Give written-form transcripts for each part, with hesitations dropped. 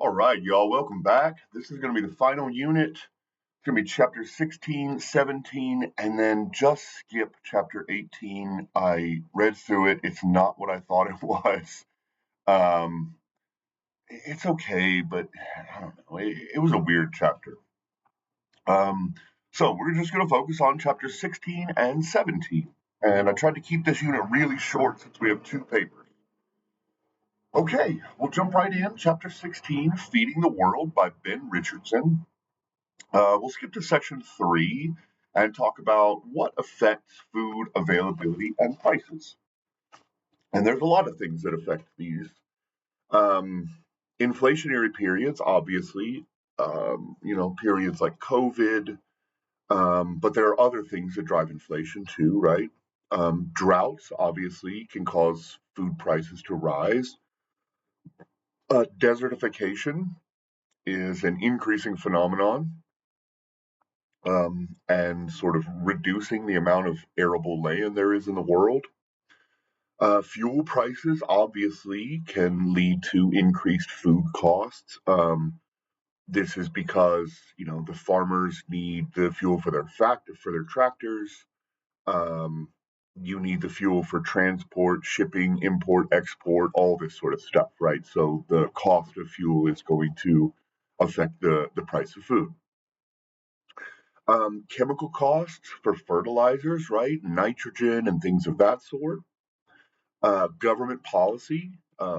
All right, y'all, welcome back. This is going to be the final unit. It's going to be chapter 16, 17, and then just skip chapter 18. I read through it. It's not what I thought it was. Um, it's okay, but I don't know. It was a weird chapter. Um, so we're just going to focus on chapters 16 and 17. And I tried to keep this unit really short since we have two papers. Okay, we'll jump right in. Chapter 16, Feeding the World by Ben Richardson. We'll skip to section 3 and talk about what affects food availability and prices. And there's a lot of things that affect these. Um, Inflationary periods, obviously, periods like COVID, but there are other things that drive inflation too, right? Droughts, obviously, can cause food prices to rise. Desertification is an increasing phenomenon and sort of reducing the amount of arable land there is in the world. Fuel prices obviously can lead to increased food costs. This is because the farmers need the fuel for their tractors. Um, you need the fuel for transport, shipping, import, export, all this sort of stuff, right? So the cost of fuel is going to affect the price of food. Chemical costs for fertilizers, right? Nitrogen and things of that sort. Government policy.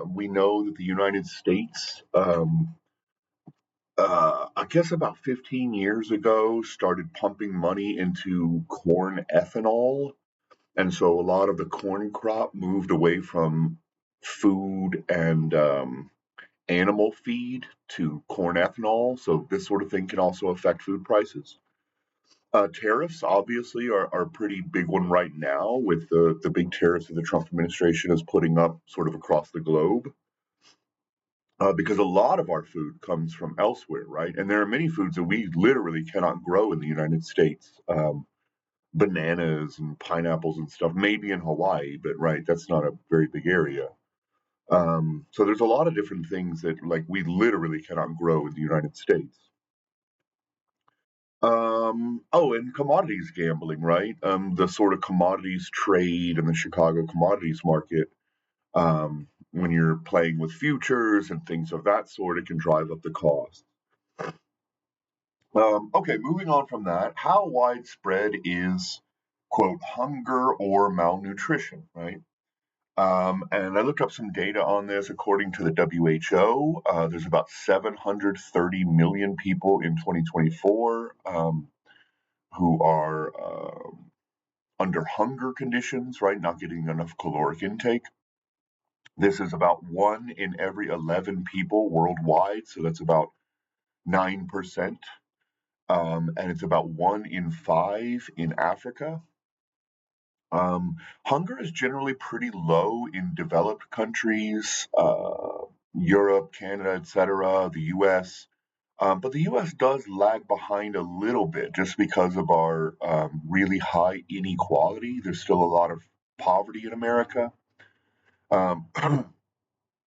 We know that the United States, I guess about 15 years ago, started pumping money into corn ethanol. And so a lot of the corn crop moved away from food and animal feed to corn ethanol. So this sort of thing can also affect food prices. Tariffs obviously are a pretty big one right now with the big tariffs that the Trump administration is putting up sort of across the globe. Because a lot of our food comes from elsewhere, right? And there are many foods that we literally cannot grow in the United States. Bananas and pineapples and stuff, maybe in Hawaii, but right, that's not a very big area. So there's a lot of different things that like we literally cannot grow in the United States. Oh, and commodities gambling, right? The sort of commodities trade in the Chicago commodities market, when you're playing with futures and things of that sort, it can drive up the cost. Okay, moving on from that, how widespread is, quote, hunger or malnutrition, right? And I looked up some data on this. According to the WHO, there's about 730 million people in 2024 who are under hunger conditions, right? Not getting enough caloric intake. This is about 1 in every 11 people worldwide, so that's about 9%. And it's about 1 in 5 in Africa. Hunger is generally pretty low in developed countries, Europe, Canada, etc., the US. But the US does lag behind a little bit just because of our really high inequality. There's still a lot of poverty in America. Um,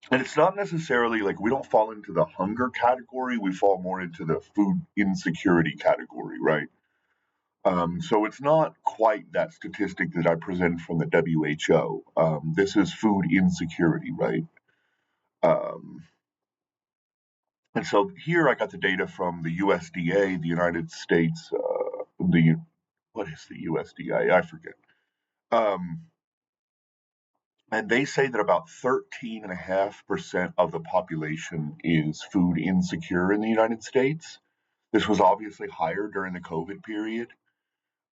and it's not necessarily like we don't fall into the hunger category, we fall more into the food insecurity category, right? So it's not quite that statistic that I present from the WHO. This is food insecurity, right? Um, and so here I got the data from the USDA, the United States, the what is the USDA? I forget. Um, and they say that about 13.5% of the population is food insecure in the United States. This was obviously higher during the COVID period.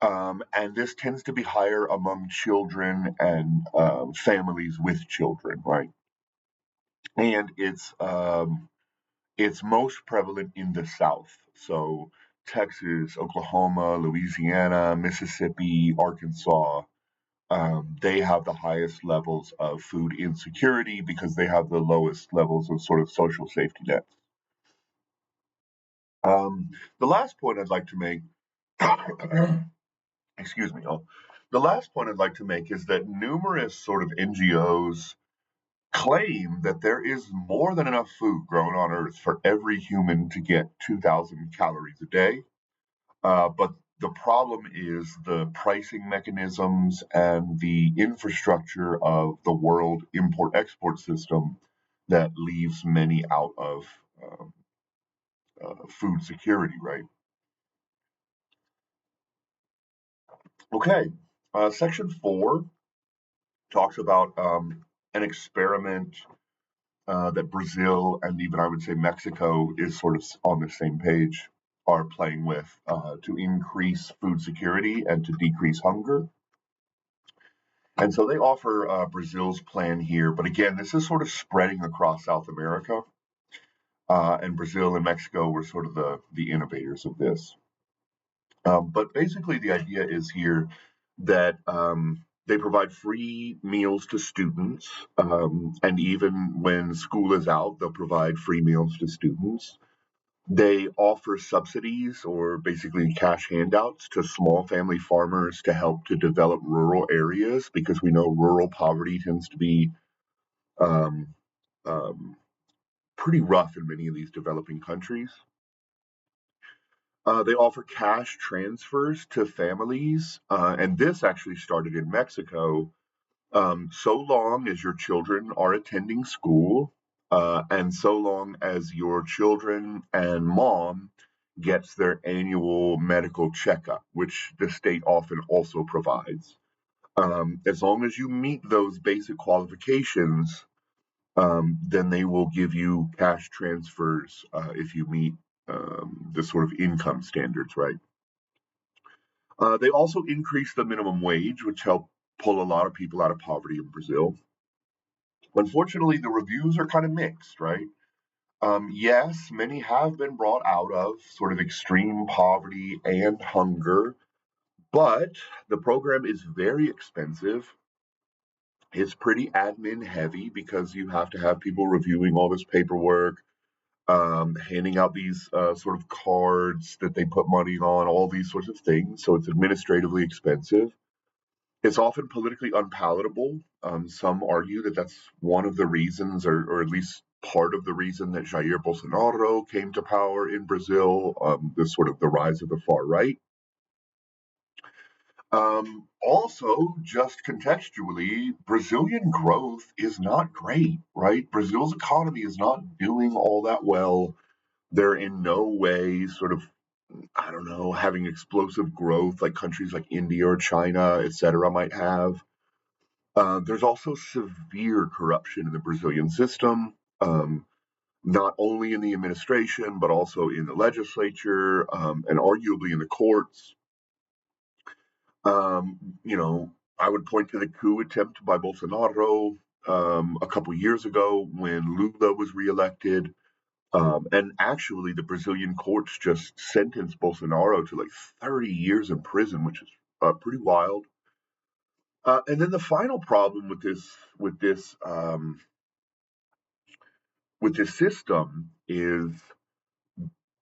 And this tends to be higher among children and families with children, right? And it's most prevalent in the South. So Texas, Oklahoma, Louisiana, Mississippi, Arkansas, they have the highest levels of food insecurity because they have the lowest levels of sort of social safety nets. Um, the last point I'd like to make, excuse me, the last point I'd like to make is that numerous sort of NGOs claim that there is more than enough food grown on Earth for every human to get 2,000 calories a day. But the problem is the pricing mechanisms and the infrastructure of the world import export system that leaves many out of um, food security, right? Okay, section 4 talks about an experiment that Brazil and even I would say Mexico is sort of on the same page, are playing with to increase food security and to decrease hunger. And so they offer Brazil's plan here. But again, this is sort of spreading across South America. And Brazil and Mexico were sort of the innovators of this. But basically, the idea is here that they provide free meals to students. And even when school is out, they'll provide free meals to students. They offer subsidies or basically cash handouts to small family farmers to help to develop rural areas because we know rural poverty tends to be um, um, pretty rough in many of these developing countries. They offer cash transfers to families, and this actually started in Mexico. So long as your children are attending school, and so long as your children and mom gets their annual medical checkup, which the state often also provides. As long as you meet those basic qualifications, then they will give you cash transfers if you meet the sort of income standards, right? They also increased the minimum wage, which helped pull a lot of people out of poverty in Brazil. Unfortunately, the reviews are kind of mixed, right? Yes, many have been brought out of sort of extreme poverty and hunger, but the program is very expensive. It's pretty admin heavy because you have to have people reviewing all this paperwork, handing out these sort of cards that they put money on, all these sorts of things. So it's administratively expensive. It's often politically unpalatable. Some argue that that's one of the reasons, or at least part of the reason, that Jair Bolsonaro came to power in Brazil, this sort of the rise of the far right. Also, just contextually, Brazilian growth is not great, right? Brazil's economy is not doing all that well. They're in no way sort of, I don't know, having explosive growth like countries like India or China, et cetera, might have. There's also severe corruption in the Brazilian system, not only in the administration, but also in the legislature and arguably in the courts. You know, I would point to the coup attempt by Bolsonaro a couple years ago when Lula was reelected. And actually, the Brazilian courts just sentenced Bolsonaro to like 30 years in prison, which is pretty wild. And then the final problem with this with this system is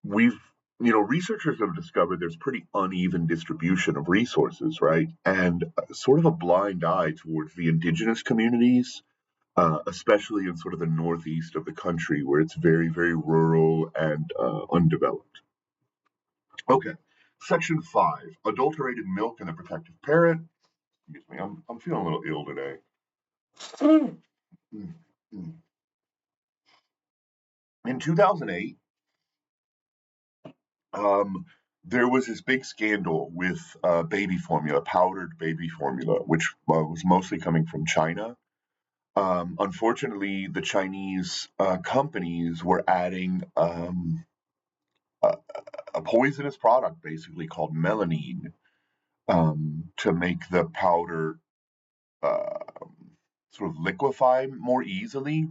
we've researchers have discovered there's pretty uneven distribution of resources, right? And sort of a blind eye towards the indigenous communities, especially in sort of the northeast of the country where it's very, very rural and undeveloped. Okay, section 5, adulterated milk and the protective parent. Excuse me, I'm feeling a little ill today. In 2008, um, there was this big scandal with baby formula, powdered baby formula, which was mostly coming from China. Unfortunately, the Chinese companies were adding a, a poisonous product, basically called melanine, to make the powder uh, sort of liquefy more easily.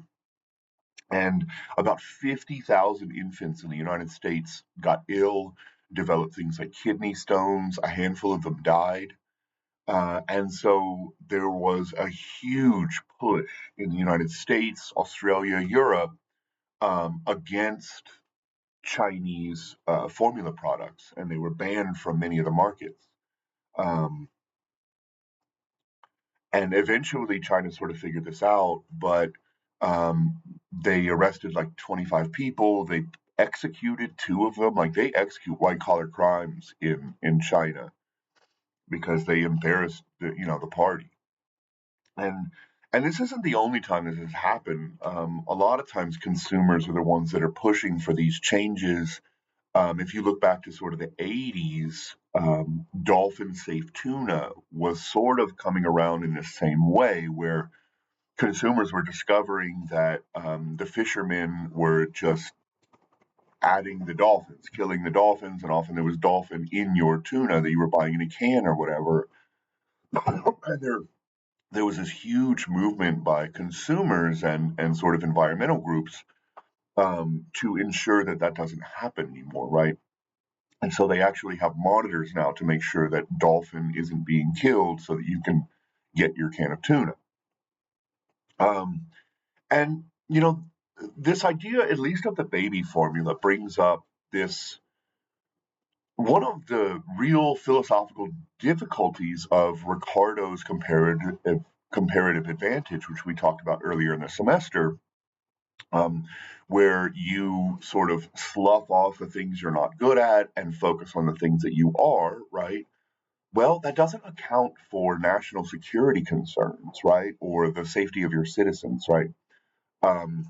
And about 50,000 infants in the United States got ill, developed things like kidney stones. A handful of them died. And so there was a huge push in the United States, Australia, Europe against Chinese formula products, and they were banned from many of the markets. Um, and eventually, China sort of figured this out, but Um, they arrested like 25 people. They executed two of them. Like they execute white collar crimes in China because they embarrassed the party. And and this isn't the only time this has happened. A lot of times consumers are the ones that are pushing for these changes. If you look back to sort of the 80s, dolphin safe tuna was sort of coming around in the same way, where consumers were discovering that the fishermen were just adding the dolphins, killing the dolphins, and often there was dolphin in your tuna that you were buying in a can or whatever. And there was this huge movement by consumers and sort of environmental groups to ensure that that doesn't happen anymore, right? And so they actually have monitors now to make sure that dolphin isn't being killed so that you can get your can of tuna. Um, and, this idea, at least of the baby formula, brings up this one of the real philosophical difficulties of Ricardo's comparative advantage, which we talked about earlier in the semester, um, where you sort of slough off the things you're not good at and focus on the things that you are, right? Well, that doesn't account for national security concerns, right? Or the safety of your citizens, right? Um,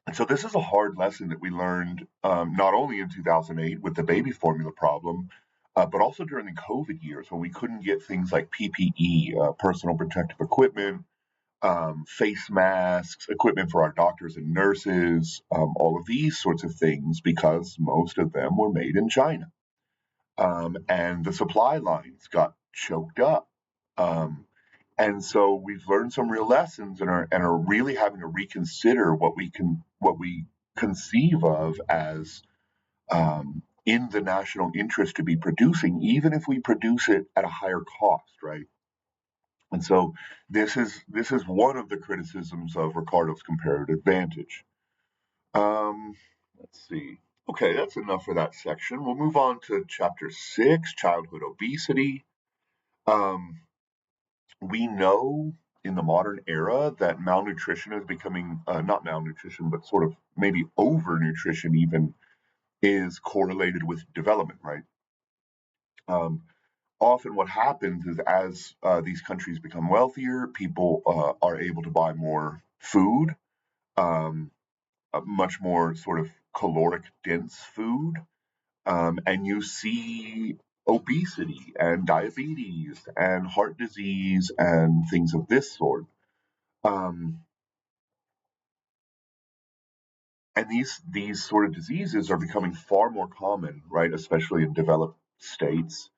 and so this is a hard lesson that we learned not only in 2008 with the baby formula problem, but also during the COVID years when we couldn't get things like PPE, personal protective equipment, face masks, equipment for our doctors and nurses, all of these sorts of things, because most of them were made in China. And the supply lines got choked up. Um, and so we've learned some real lessons and are really having to reconsider what we conceive of as in the national interest to be producing, even if we produce it at a higher cost, right? And so this is one of the criticisms of Ricardo's comparative advantage. Um, let's see. Okay, that's enough for that section. We'll move on to chapter 6, childhood obesity. Um, we know in the modern era that malnutrition is becoming not malnutrition, but sort of maybe overnutrition even is correlated with development, right? Um, Often what happens is as these countries become wealthier, people are able to buy more food, um, much more sort of caloric dense food, and you see obesity and diabetes and heart disease and things of this sort. Um, and these sort of diseases are becoming far more common, right? Especially in developed states.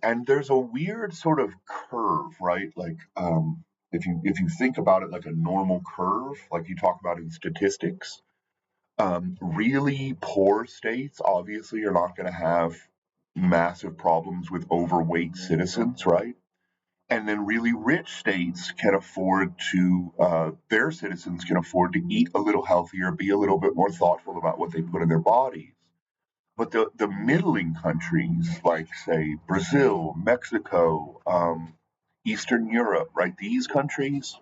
And there's a weird sort of curve, right? Like if you think about it like a normal curve, like you talk about in statistics, really poor states obviously are not going to have massive problems with overweight citizens, right? And then really rich states can afford to, their citizens can afford to eat a little healthier, be a little bit more thoughtful about what they put in their bodies. But the middling countries, like, say, Brazil, Mexico, Eastern Europe, right, these countries,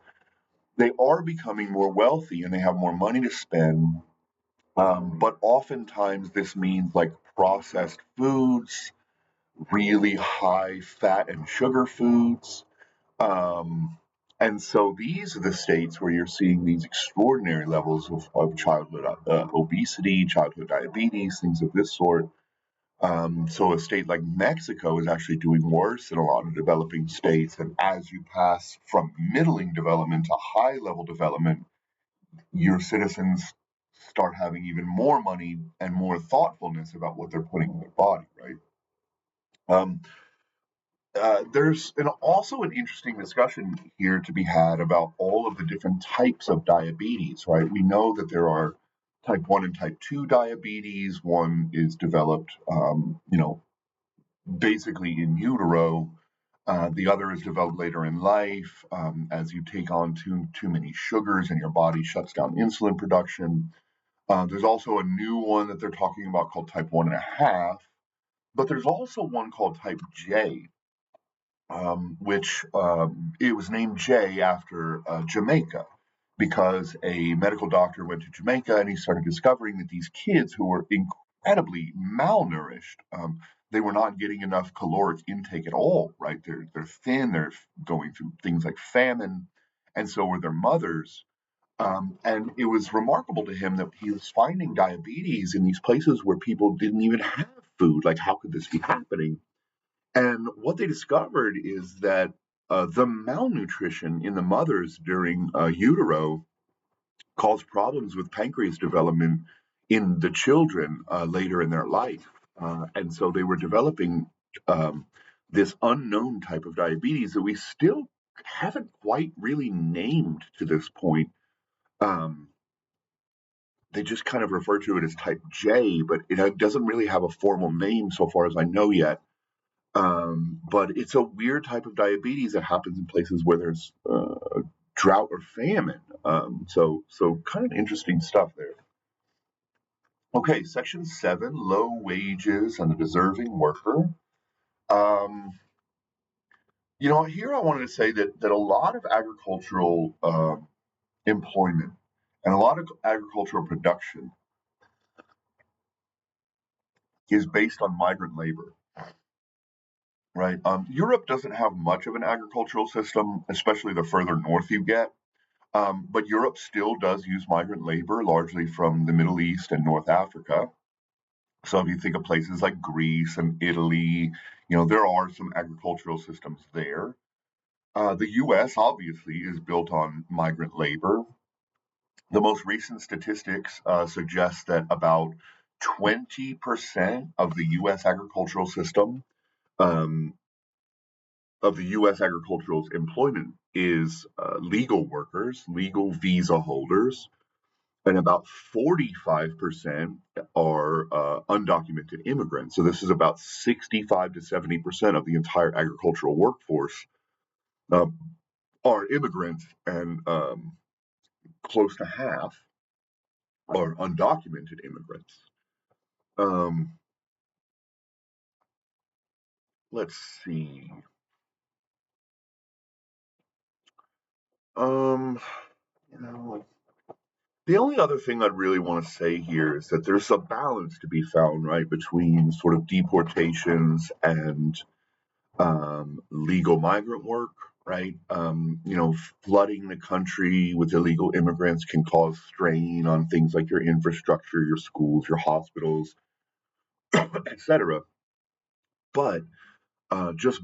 they are becoming more wealthy and they have more money to spend. But oftentimes this means like processed foods, really high fat and sugar foods. Um, and so these are the states where you're seeing these extraordinary levels of childhood obesity, childhood diabetes, things of this sort. So a state like Mexico is actually doing worse than a lot of developing states. And as you pass from middling development to high level development, your citizens start having even more money and more thoughtfulness about what they're putting in their body, right? Um, there's also an interesting discussion here to be had about all of the different types of diabetes, right? We know that there are type 1 and type 2 diabetes. One is developed, basically in utero. The other is developed later in life as you take on too many sugars and your body shuts down insulin production. There's also a new one that they're talking about called type 1.5, but there's also one called type J, which it was named J after Jamaica. because a medical doctor went to Jamaica and he started discovering that these kids who were incredibly malnourished, they were not getting enough caloric intake at all, right? They're thin, they're going through things like famine, and so were their mothers. And it was remarkable to him that he was finding diabetes in these places where people didn't even have food. Like, how could this be happening? And what they discovered is that the malnutrition in the mothers during utero caused problems with pancreas development in the children later in their life. And so they were developing um, this unknown type of diabetes that we still haven't quite really named to this point. Um, they just kind of refer to it as type J, but it doesn't really have a formal name so far as I know yet. But it's a weird type of diabetes that happens in places where there's drought or famine. So kind of interesting stuff there. Okay, section 7, low wages and the deserving worker. Um, here I wanted to say that a lot of agricultural employment and a lot of agricultural production is based on migrant labor, right? Europe doesn't have much of an agricultural system, especially the further north you get. But Europe still does use migrant labor, largely from the Middle East and North Africa. So if you think of places like Greece and Italy, there are some agricultural systems there. The US obviously is built on migrant labor. The most recent statistics suggest that about 20% of the US agricultural system, um, of the US agricultural employment, is legal workers, legal visa holders, and about 45% are undocumented immigrants. So this is about 65 to 70% of the entire agricultural workforce uh, are immigrants, and close to half are undocumented immigrants. Um, let's see. Um, you know, the only other thing I'd really want to say here is that there's a balance to be found, right, between sort of deportations and legal migrant work, right? Flooding the country with illegal immigrants can cause strain on things like your infrastructure, your schools, your hospitals, etc. But just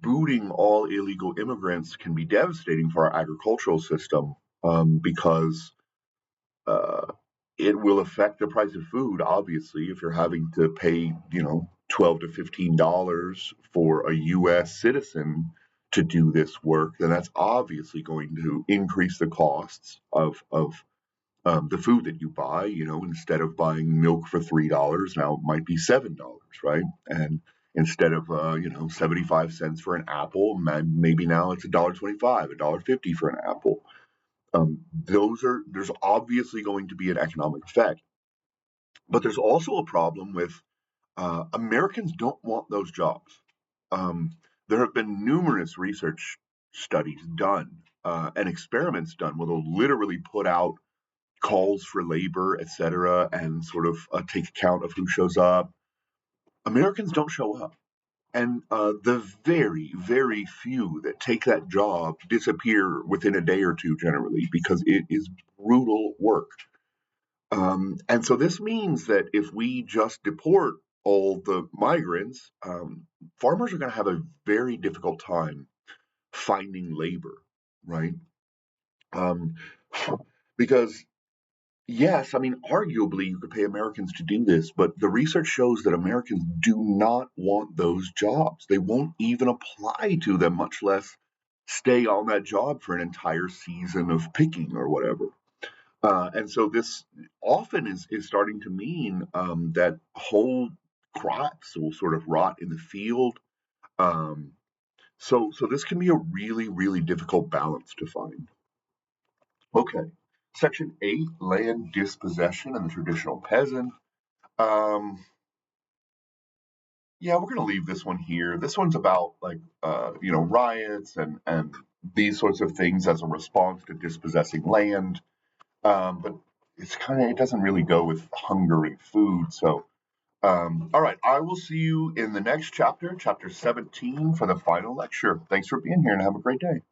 booting all illegal immigrants can be devastating for our agricultural system because uh, it will affect the price of food. Obviously, if you're having to pay, $12 to $15 for a U.S. citizen to do this work, then that's obviously going to increase the costs of the food that you buy. Instead of buying milk for $3, now it might be $7, right? And instead of 75 cents for an apple, maybe now it's $1.25, $1.50 for an apple. There's obviously going to be an economic effect, but there's also a problem with Americans don't want those jobs. Um, there have been numerous research studies done and experiments done where they'll literally put out calls for labor, etc., and sort of take account of who shows up. Americans don't show up. And the very, very few that take that job disappear within a day or two, generally, because it is brutal work. And so this means that if we just deport all the migrants, farmers are going to have a very difficult time finding labor, right? Um, because yes, I mean, arguably you could pay Americans to do this, but the research shows that Americans do not want those jobs. They won't even apply to them, much less stay on that job for an entire season of picking or whatever. And so this often is starting to mean that whole crops will sort of rot in the field. Um, so this can be a really, really difficult balance to find. Okay. Section 8, land dispossession and the traditional peasant. Um, yeah, we're going to leave this one here. This one's about riots and these sorts of things as a response to dispossessing land. But it doesn't really go with hungering food. So, all right, I will see you in the next chapter, chapter 17, for the final lecture. Thanks for being here and have a great day.